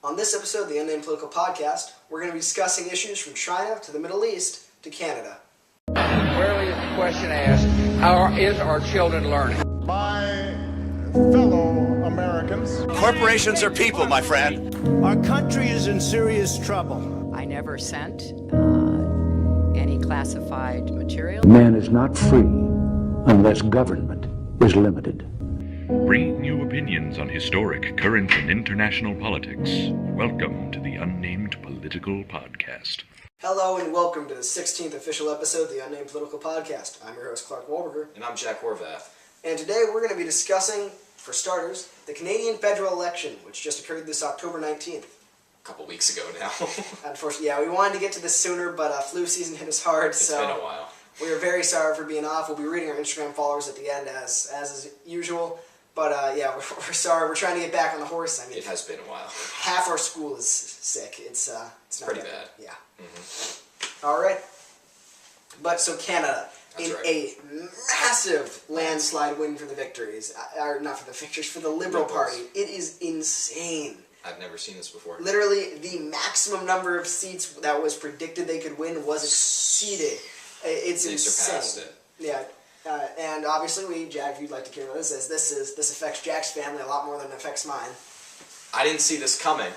On this episode of the Unnamed Political Podcast, we're going to be discussing issues from China to the Middle East to Canada. Rarely is the question asked, how is our children learning? My fellow Americans, corporations are people, my friend. Our country is in serious trouble. I never sent any classified material. Man is not free unless government is limited. Bringing you opinions on historic, current, and international politics. Welcome to the Unnamed Political Podcast. Hello and welcome to the 16th official episode of the Unnamed Political Podcast. I'm your host, Clark Wahlberger. And I'm Jack Horvath. And today we're going to be discussing, for starters, the Canadian federal election, which just occurred this October 19th. A couple weeks ago now. Unfortunately, yeah, we wanted to get to this sooner, but flu season hit us hard, It's been a while. We are very sorry for being off. We'll be reading our Instagram followers at the end as is usual. But yeah, we're sorry. We're trying to get back on the horse. I mean, it has been a while. Half our school is sick. It's not pretty bad. Yeah. Mm-hmm. All right. But so Canada, That's in right. a massive landslide win for the victories, or not for the victories, for the Liberal Party. It is insane. I've never seen this before. Literally, the maximum number of seats that was predicted they could win was exceeded. It's They insane. surpassed it. Yeah. And obviously, Jack, if you'd like to care about this, as this affects Jack's family a lot more than it affects mine. I didn't see this coming.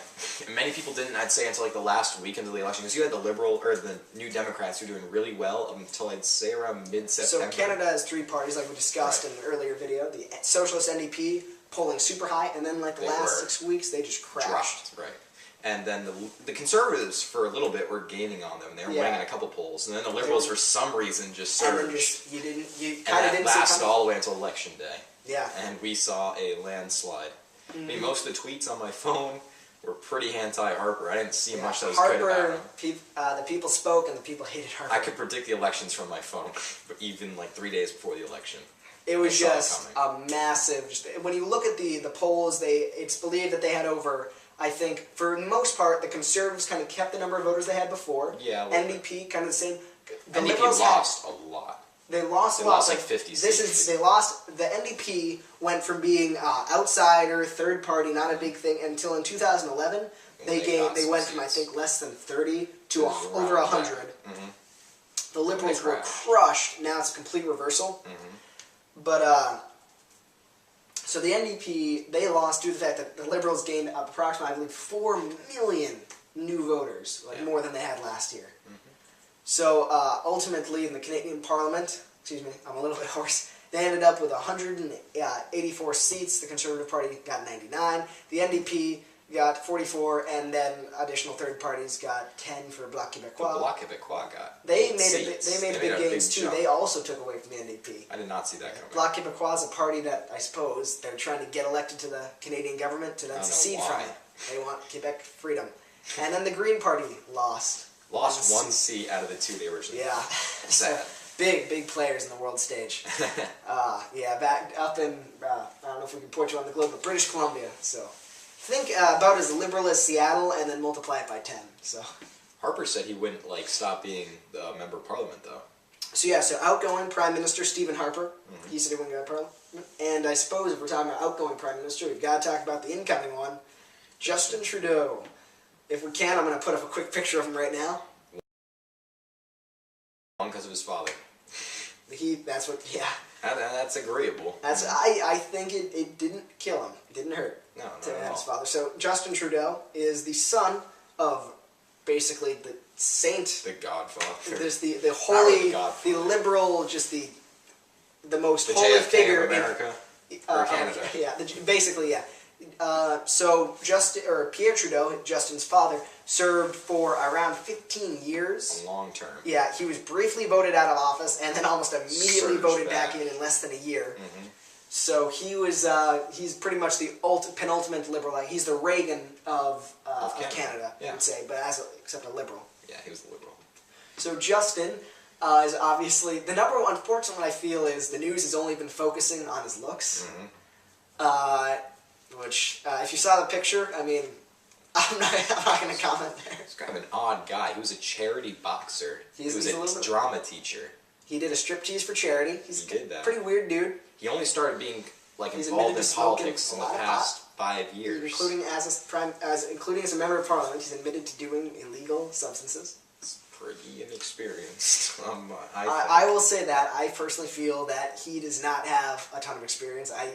Many people didn't, I'd say, until like the last weekend of the election. Because you had the Liberal, or the New Democrats who were doing really well until I'd say around mid-September. So Canada has three parties, like we discussed in an earlier video. The Socialist NDP polling super high, and then like the last 6 weeks, they just crashed. Dropped, right. And then the Conservatives, for a little bit, were gaining on them. They were winning in a couple polls. And then the Liberals, for some reason, just surged. And then you kind of and didn't that see lasted coming. all the way until Election Day. Yeah. And we saw a landslide. I mean, most of the tweets on my phone were pretty anti-Harper. I didn't see much that was good about him. The people spoke and the people hated Harper. I could predict the elections from my phone, but even like 3 days before the election. It was just a massive. When you look at the polls, it's believed that they had over. I think for the most part, the Conservatives kind of kept the number of voters they had before. Yeah. NDP kind of the same. The NDP Liberals lost a lot. They lost a They lot. lost like 50 seats. They lost. The NDP went from being outsider, third party, not a big thing, until in 2011 they went from I think less than 30 to over 100. Mm-hmm. The Liberals were crushed. Now it's a complete reversal. Mm-hmm. But so the NDP, they lost due to the fact that the Liberals gained approximately, I believe, 4 million new voters, more than they had last year. Mm-hmm. So ultimately, in the Canadian Parliament, excuse me, I'm a little bit hoarse, they ended up with 184 seats. The Conservative Party got 99. The NDP got 44, and then additional third parties got 10 for Bloc Québécois. The Bloc Québécois got They eight made seats. big gains too. Jump. They also took away from the NDP. I did not see that coming. Bloc Québécois is a party that I suppose they're trying to get elected to the Canadian government to then secede from it. They want Quebec freedom. And then the Green Party lost. Lost one seat out of the two they originally Yeah. Sad. Big players in the world stage. Yeah, back up in, I don't know if we can put you on the globe, but British Columbia. So think about as liberal as Seattle and then multiply it by 10. So Harper said he wouldn't stop being the member of parliament though. So yeah, so outgoing Prime Minister Stephen Harper, he said he wouldn't go to Parliament. And I suppose if we're talking about outgoing Prime Minister, we've got to talk about the incoming one, Justin Trudeau. If we can, I'm going to put up a quick picture of him right now. Because of his father. That's what, yeah. That's agreeable. I think it didn't kill him. It didn't hurt. No, not to at have his all. father. So Justin Trudeau is the son of basically the saint. The Godfather. There's the holy, Godfather. the liberal, just the most the holy JFK figure of America in or Canada. Yeah, basically, yeah. So Pierre Trudeau, Justin's father, served for around 15 years. A long term. Yeah, he was briefly voted out of office and then almost immediately Surged voted back in less than a year. Mm-hmm. So he's pretty much the penultimate liberal. He's the Reagan of Canada, yeah. I would say, but except a liberal. Yeah, he was the liberal. So Justin is obviously the number one. Unfortunately, what I feel is the news has only been focusing on his looks. Mm-hmm. Which, if you saw the picture, I mean, I'm not going to comment there. He's kind of an odd guy. He was a charity boxer. He was a drama teacher. He did a striptease for charity. He did that. Pretty weird dude. He only started being involved in politics in the past 5 years. Including including as a member of parliament, he's admitted to doing illegal substances. It's pretty inexperienced. I will say that I personally feel that he does not have a ton of experience. I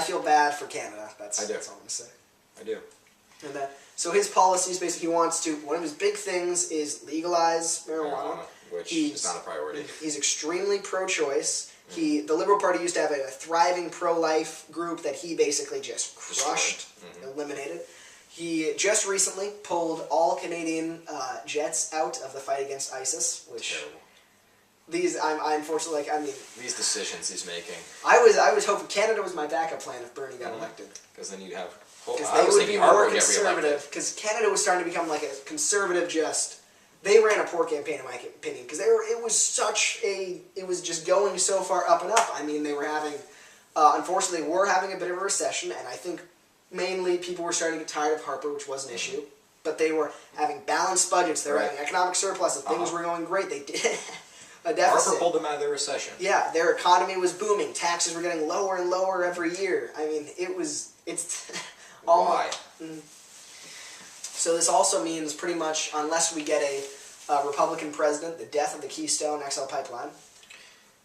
feel bad for Canada. That's all I'm going to say. I do. And so his policies, basically, he wants to. One of his big things is legalize marijuana, which is not a priority. He's extremely pro-choice. The Liberal Party used to have a thriving pro-life group that he basically just crushed, eliminated. He just recently pulled all Canadian jets out of the fight against ISIS, which. Terrible. I unfortunately, these decisions he's making. I was hoping Canada was my backup plan if Bernie got elected. Because then you'd have. Because they would be more conservative. Because Canada was starting to become like a conservative. They ran a poor campaign in my opinion. Because it was just going so far up and up. I mean, they were having, unfortunately, they were having a bit of a recession, and I think mainly people were starting to get tired of Harper, which was an issue. But they were having balanced budgets. They were having economic surpluses. Things were going great. They did. A deficit. Harper pulled them out of their recession. Yeah, their economy was booming. Taxes were getting lower and lower every year. I mean, it's all. Why? So this also means pretty much, unless we get a Republican president, the death of the Keystone XL pipeline.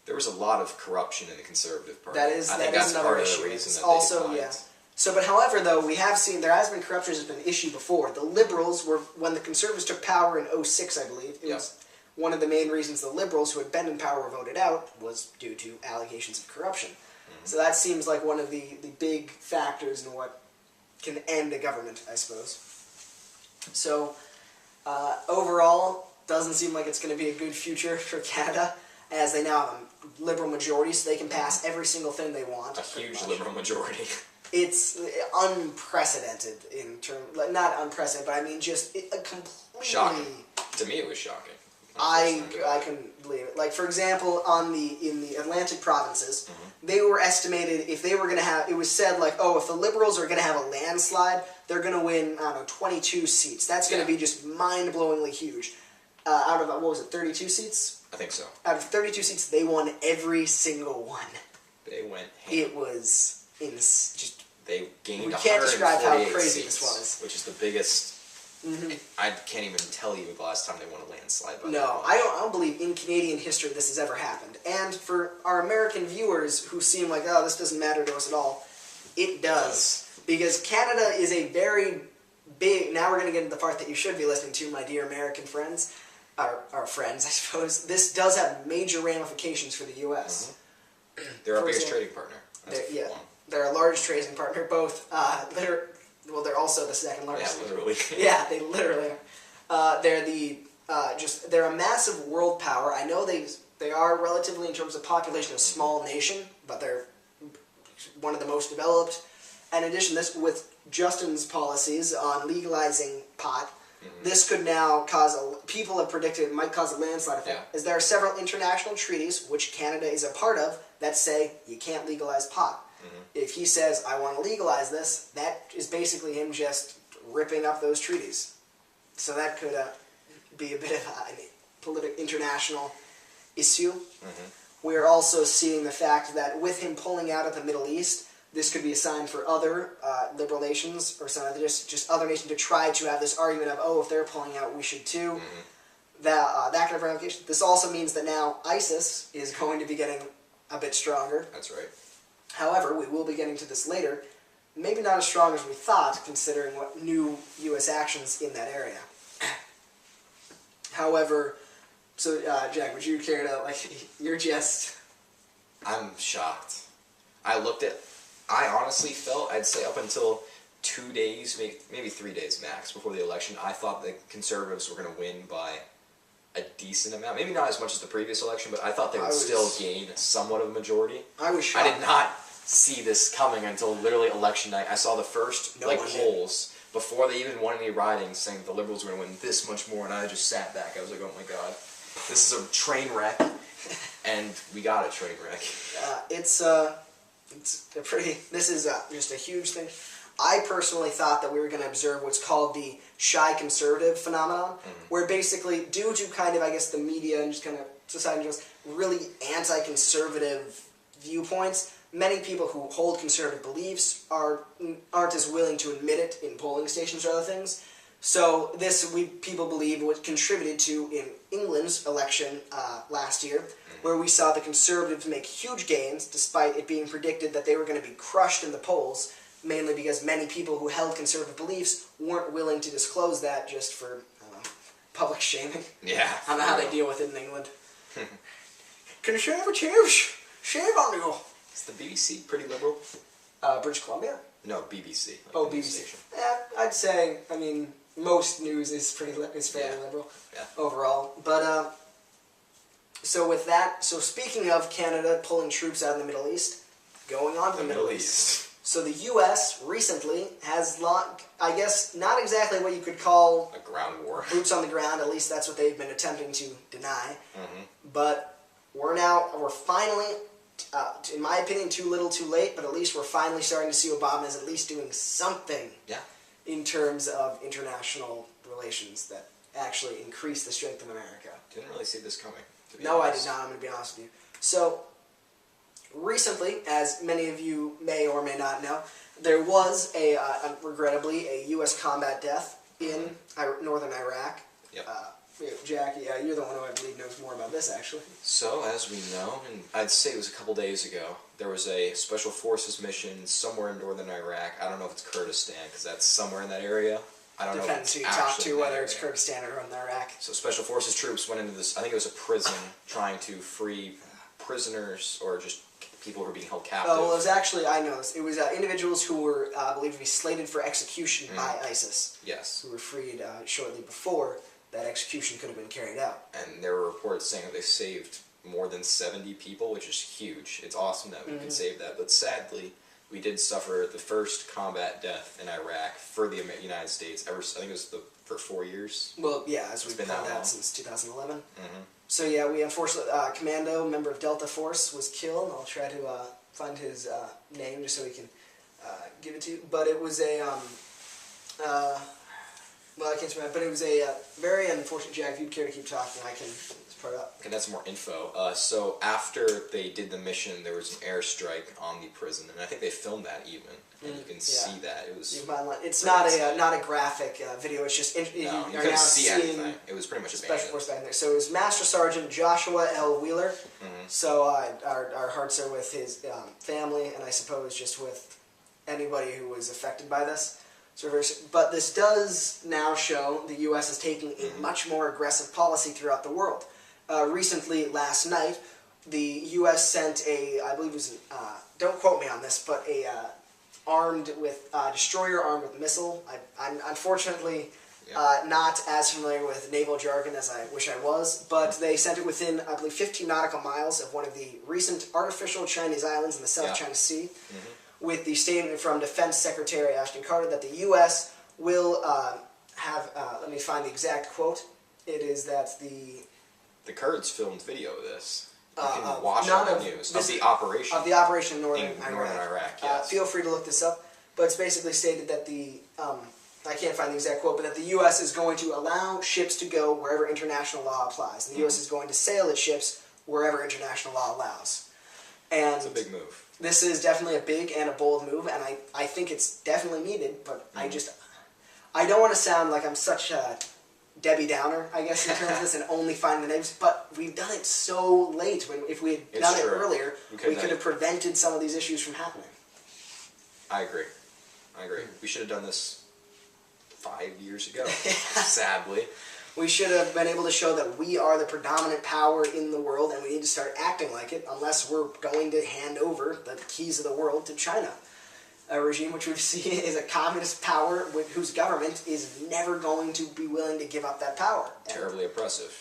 There was a lot of corruption in the Conservative Party. I think that's another part of the reason that also, they declined. So, but however, though, we have seen there has been corruption has been an issue before. The Liberals were, when the Conservatives took power in 2006, I believe, it was one of the main reasons the Liberals, who had been in power, were voted out, was due to allegations of corruption. So that seems like one of the big factors in what can end a government, I suppose. So, overall, doesn't seem like it's going to be a good future for Canada, as they now have a Liberal majority, so they can pass every single thing they want. A huge Liberal majority. It's unprecedented in terms, not unprecedented, but I mean just a completely... Shocking. To me, it was shocking. I couldn't believe it. Like, for example, in the Atlantic provinces, they were estimated, if they were going to have, it was said, like, oh, if the Liberals are going to have a landslide, they're going to win, I don't know, 22 seats. That's going to be just mind-blowingly huge. Out of, what was it, 32 seats? I think so. Out of 32 seats, they won every single one. They went ham. It was just... They gained 148 we can't describe how crazy seats, this was. which is the biggest... I can't even tell you the last time they won a landslide. No, I don't believe in Canadian history this has ever happened. And for our American viewers who seem like, oh, this doesn't matter to us at all, it does. Because Canada is a very big... Now we're going to get into the part that you should be listening to, my dear American friends. Our friends, I suppose. This does have major ramifications for the U.S. They're our biggest trading partner. They're our largest trading partner, both... they're also the second largest. Yeah, literally. Yeah, they literally are. They're a massive world power. I know they are relatively, in terms of population, a small nation, but they're one of the most developed. And in addition, this with Justin's policies on legalizing pot, this could now cause people have predicted it might cause a landslide effect. As there are several international treaties, which Canada is a part of, that say you can't legalize pot. If he says, I want to legalize this, that is basically him just ripping up those treaties. So that could be a bit of a international issue. We're also seeing the fact that with him pulling out of the Middle East, this could be a sign for other liberal nations, or some other, just other nations, to try to have this argument of, oh, if they're pulling out, we should too. That kind of ramification. This also means that now ISIS is going to be getting a bit stronger. That's right. However, we will be getting to this later, maybe not as strong as we thought, considering what new U.S. actions in that area. However, so, Jack, would you care to, you're just... I'm shocked. I honestly felt, I'd say up until 2 days, maybe 3 days max before the election, I thought the Conservatives were going to win by a decent amount. Maybe not as much as the previous election, but I thought they would still gain somewhat of a majority. I was shocked. I did not see this coming until literally election night. I saw the first polls before they even won any ridings saying the Liberals were going to win this much more, and I just sat back. I was like, oh my god, this is a train wreck, and we got a train wreck. It's a pretty... This is just a huge thing. I personally thought that we were going to observe what's called the shy conservative phenomenon, where basically, due to kind of, I guess, the media and just kind of society just really anti-conservative viewpoints, many people who hold conservative beliefs aren't as willing to admit it in polling stations or other things. So this, people believe, what contributed to in England's election last year, where we saw the Conservatives make huge gains, despite it being predicted that they were going to be crushed in the polls, mainly because many people who held conservative beliefs weren't willing to disclose that just for, I don't know, public shaming. Yeah. I don't know how they deal with it in England. Conservatives, shame on you. Is the BBC pretty liberal? British Columbia? No, BBC. Like Oh, the news BBC. station. Yeah, I'd say, I mean, most news is fairly liberal overall. But, so with that, so speaking of Canada pulling troops out of the Middle East, going on to the Middle East. So the U.S. recently has, I guess, not exactly what you could call A ground war. boots on the ground, at least that's what they've been attempting to deny. But we're finally, in my opinion, too little too late, but at least we're finally starting to see Obama is at least doing something in terms of international relations that actually increase the strength of America. Didn't really see this coming. To be No, honest. I did not. I'm going to be honest with you. So, recently, as many of you may or may not know, there was regrettably, a U.S. combat death in northern Iraq. Yep. Jackie, you're the one who I believe knows more about this, actually. So, as we know, and I'd say it was a couple days ago, there was a Special Forces mission somewhere in northern Iraq. I don't know if it's Kurdistan, because that's somewhere in that area. I don't know if Depends it's who you talk actually to, in that whether it's area. Kurdistan or northern Iraq. So Special Forces troops went into this, I think it was a prison, trying to free prisoners or just people who were being held captive. Oh, well, it was actually, I know this. It was individuals who were believed to be slated for execution by ISIS. Yes. Who were freed shortly before that execution could have been carried out. And there were reports saying that they saved more than 70 people, which is huge. It's awesome that we could save that. But sadly, we did suffer the first combat death in Iraq for the United States ever. I think it was for 4 years. Well, yeah, as we've been found that long. out since 2011. So yeah, we unfortunately, Commando, member of Delta Force, was killed. I'll try to find his name just so we can give it to you. But it was a, well, I can't remember, but it was a very unfortunate. Jack, if you'd care to keep talking, I can part up. Okay, that's more info. So after they did the mission, there was an airstrike on the prison, and I think they filmed that even, and you can see that it was. It's not a graphic video. It's just No, you couldn't see anything. It was pretty much Special abandoned. Force back in there. So it was Master Sergeant Joshua L. Wheeler. So our hearts are with his family, and I suppose just with anybody who was affected by this. But this does now show the U.S. is taking a much more aggressive policy throughout the world. Recently, last night, the U.S. sent I believe it was, don't quote me on this, but a destroyer armed with missile. I'm unfortunately not as familiar with naval jargon as I wish I was, but they sent it within, I believe, 15 nautical miles of one of the recent artificial Chinese islands in the South China Sea, with the statement from Defense Secretary Ashton Carter that the U.S. will have, let me find the exact quote, it is that The Kurds filmed video of this. You can watch it on the news. Of the operation. Of the operation in Northern Iraq. Northern Iraq, yes. Feel free to look this up, but it's basically stated that I can't find the exact quote, but that the U.S. is going to allow ships to go wherever international law applies. The U.S. is going to sail its ships wherever international law allows. And it's a big move. This is definitely a big and a bold move, and I think it's definitely needed, but I don't want to sound like I'm such a Debbie Downer, I guess, in terms of this, and only find the names, but we've done it so late. If we had done it earlier, we could have prevented some of these issues from happening. I agree. We should have done this 5 years ago, sadly. We should have been able to show that we are the predominant power in the world, and we need to start acting like it, unless we're going to hand over the keys of the world to China. A regime which we've seen is a communist power whose government is never going to be willing to give up that power. Terribly oppressive.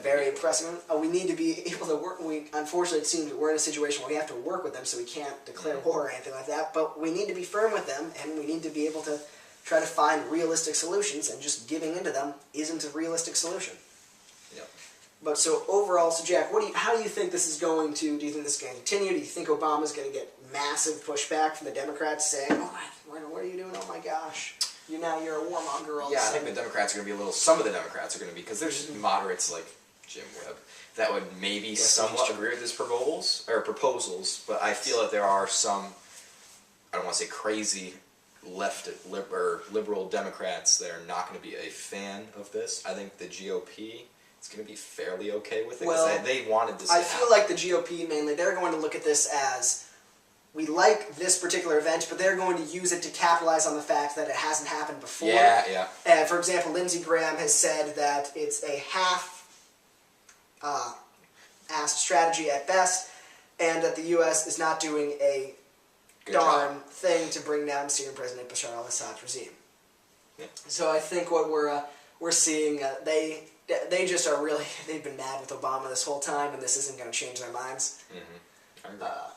Very oppressive. We need to be able to work. Unfortunately, it seems we're in a situation where we have to work with them, so we can't declare war or anything like that. But we need to be firm with them, and we need to be able to try to find realistic solutions, and just giving into them isn't a realistic solution. Yep. But so overall, so Jack, how do you think this is going to? Do you think this is going to continue? Do you think Obama's going to get massive pushback from the Democrats saying, "Oh, what are you doing? Oh my gosh, you're a warmonger." Yeah, I think the Democrats are going to be some of the Democrats are going to be, because there's just moderates like Jim Webb, that would maybe somewhat agree with his proposals, but I feel that there are some, I don't want to say crazy liberal Democrats that are not going to be a fan of this. I think the GOP is going to be fairly okay with it because they wanted this to happen. I feel like the GOP mainly, they're going to look at this as, we like this particular event, but they're going to use it to capitalize on the fact that it hasn't happened before. Yeah. And for example, Lindsey Graham has said that it's a half-assed strategy at best, and that the U.S. is not doing a darn thing to bring down Syrian President Bashar al-Assad's regime. Yeah. So I think what we're seeing, they just are really, they've been mad with Obama this whole time, and this isn't going to change their minds. Mm-hmm.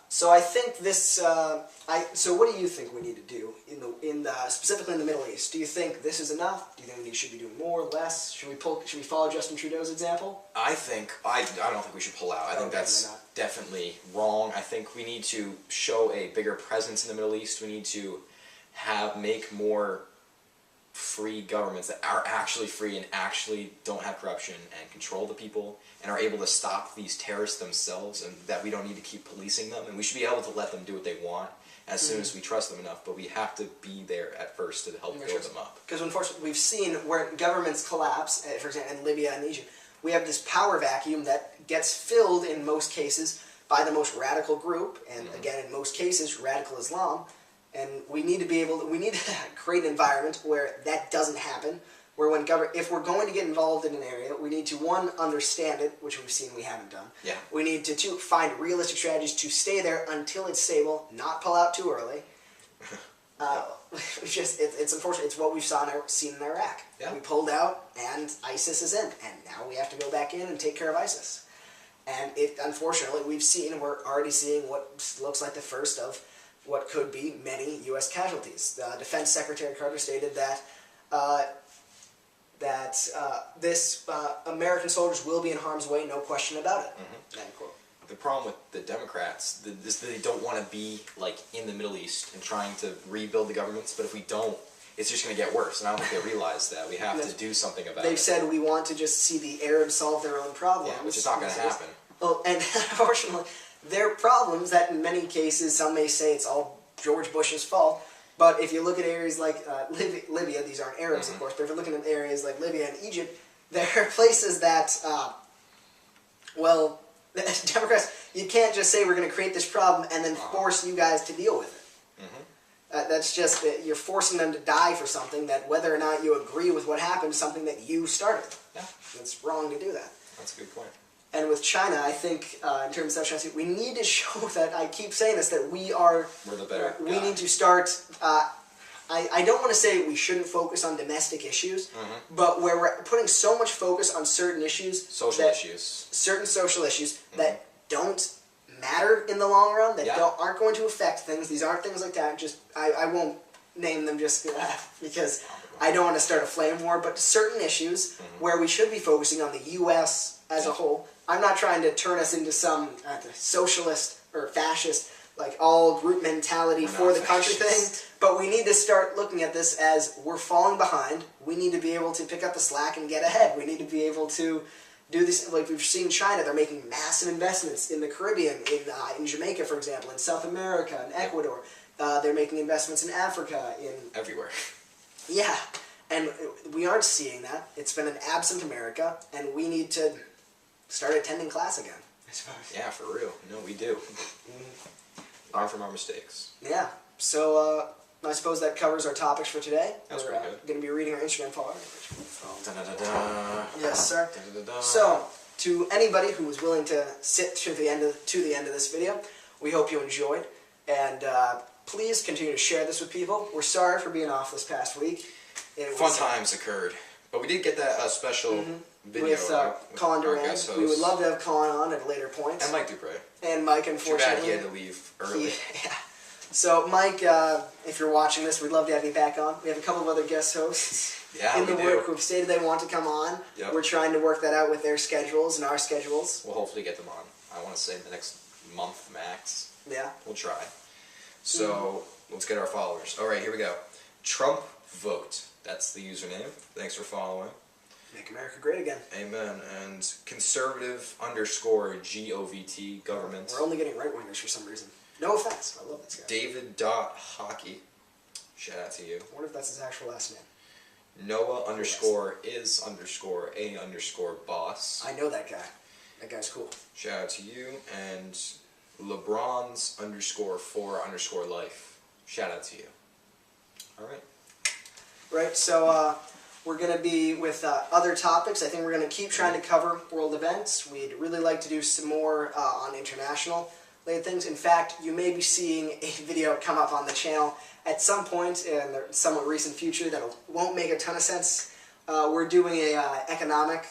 So I think this. So what do you think we need to do specifically in the Middle East? Do you think this is enough? Do you think we should be doing more, less? Should we follow Justin Trudeau's example? I don't think we should pull out. I think that's definitely wrong. I think we need to show a bigger presence in the Middle East. We need to make more free governments that are actually free and actually don't have corruption and control the people and are able to stop these terrorists themselves, and that we don't need to keep policing them, and we should be able to let them do what they want as soon as we trust them enough, but we have to be there at first to help build them up. Because unfortunately we've seen where governments collapse, for example in Libya and Egypt, we have this power vacuum that gets filled in most cases by the most radical group, and again in most cases radical Islam. And we need to create an environment where that doesn't happen, where if we're going to get involved in an area, we need to, one, understand it, which we've seen we haven't done. Yeah. We need to, two, find realistic strategies to stay there until it's stable, not pull out too early. It's unfortunate. It's what we've seen in Iraq. Yeah. We pulled out, and ISIS is in, and now we have to go back in and take care of ISIS. And unfortunately, we're already seeing what looks like the first of what could be many U.S. casualties. Defense Secretary Carter stated that American soldiers will be in harm's way, no question about it. End quote. The problem with the Democrats is that they don't want to be in the Middle East and trying to rebuild the governments, but if we don't, it's just going to get worse, and I don't think they realize that. We have to do something about it. They've said we want to just see the Arabs solve their own problems. Yeah, which is not going to happen. Well, and unfortunately, their problems that in many cases, some may say it's all George Bush's fault, but if you look at areas like Libya, these aren't Arabs of course, but if you're looking at areas like Libya and Egypt, there are places that, Democrats, you can't just say we're going to create this problem and then force you guys to deal with it. That's just, you're forcing them to die for something that, whether or not you agree with what happened, something that you started. Yeah. It's wrong to do that. That's a good point. And with China, I think, in terms of South China Sea, we need to show that, I keep saying this, that we're the better we guy. need to start, I don't want to say we shouldn't focus on domestic issues, but where we're putting so much focus on certain issues. Certain social issues that don't matter in the long run, that aren't going to affect things. These aren't things like that. I won't name them just because I don't want to start a flame war, but certain issues where we should be focusing on the U.S. as a whole. I'm not trying to turn us into some socialist or fascist, all group mentality for the country thing, but we need to start looking at this as we're falling behind. We need to be able to pick up the slack and get ahead. We need to be able to do this. Like we've seen China, they're making massive investments in the Caribbean, in Jamaica, for example, in South America, in Ecuador. They're making investments in Africa, everywhere. Yeah, and we aren't seeing that. It's been an absent America, and we need to start attending class again, I suppose. Yeah, for real. No, we do. Learn from our mistakes. Yeah. So I suppose that covers our topics for today. That's pretty good. We're going to be reading our Instagram follower. Yes, sir. So, to anybody who was willing to sit to the end of this video, we hope you enjoyed, and please continue to share this with people. We're sorry for being off this past week. Fun times occurred, but we did get that special video with Colin Durant. We would love to have Colin on at a later point. And Mike Dupre. And Mike, unfortunately, too bad he had to leave early. Yeah. So, Mike, if you're watching this, we'd love to have you back on. We have a couple of other guest hosts in the work who've stated they want to come on. Yep. We're trying to work that out with their schedules and our schedules. We'll hopefully get them on. I want to say the next month max. Yeah. We'll try. So, let's get our followers. All right, here we go. Trump vote. That's the username. Thanks for following. Make America great again. Amen. And conservative _GOVT government. We're only getting right-wingers for some reason. No offense. I love this guy. David.hockey. Shout out to you. I wonder if that's his actual last name. Noah_is_a_boss. I know that guy. That guy's cool. Shout out to you. And LeBron's _4_life. Shout out to you. All right. Right, so we're going to be with other topics. I think we're going to keep trying to cover world events. We'd really like to do some more on international related things. In fact, you may be seeing a video come up on the channel at some point in the somewhat recent future that won't make a ton of sense. We're doing a economic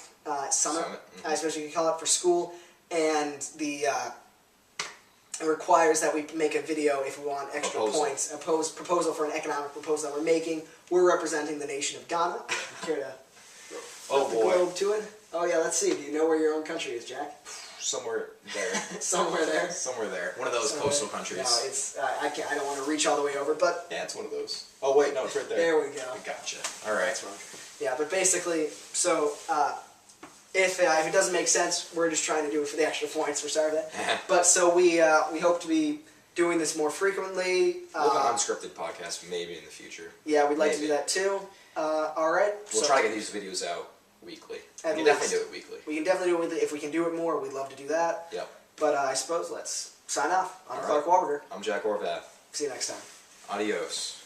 summit, I suppose you could call it, for school, and it requires that we make a video if we want extra points. A proposal for an economic proposal that we're making. We're representing the nation of Ghana. Care to flip the globe to it? Oh yeah, let's see. Do you know where your own country is, Jack? Somewhere there. Somewhere there. Somewhere there. One of those coastal countries. No, it's I don't want to reach all the way over, but yeah, it's one of those. Oh wait, no, it's right there. There we go. Gotcha. All right. That's wrong. Yeah, but basically, so if it doesn't make sense, we're just trying to do it for the extra points. We're sorry for that. But so we hope to be doing this more frequently. We'll have an unscripted podcast maybe in the future. Yeah, we'd like to do that too. All right. We'll try to get these videos out weekly. We can definitely do it weekly. We can definitely do it weekly. If we can do it more, we'd love to do that. Yep. But I suppose let's sign off. I'm Clark Wahlberger. I'm Jack Orvath. See you next time. Adios.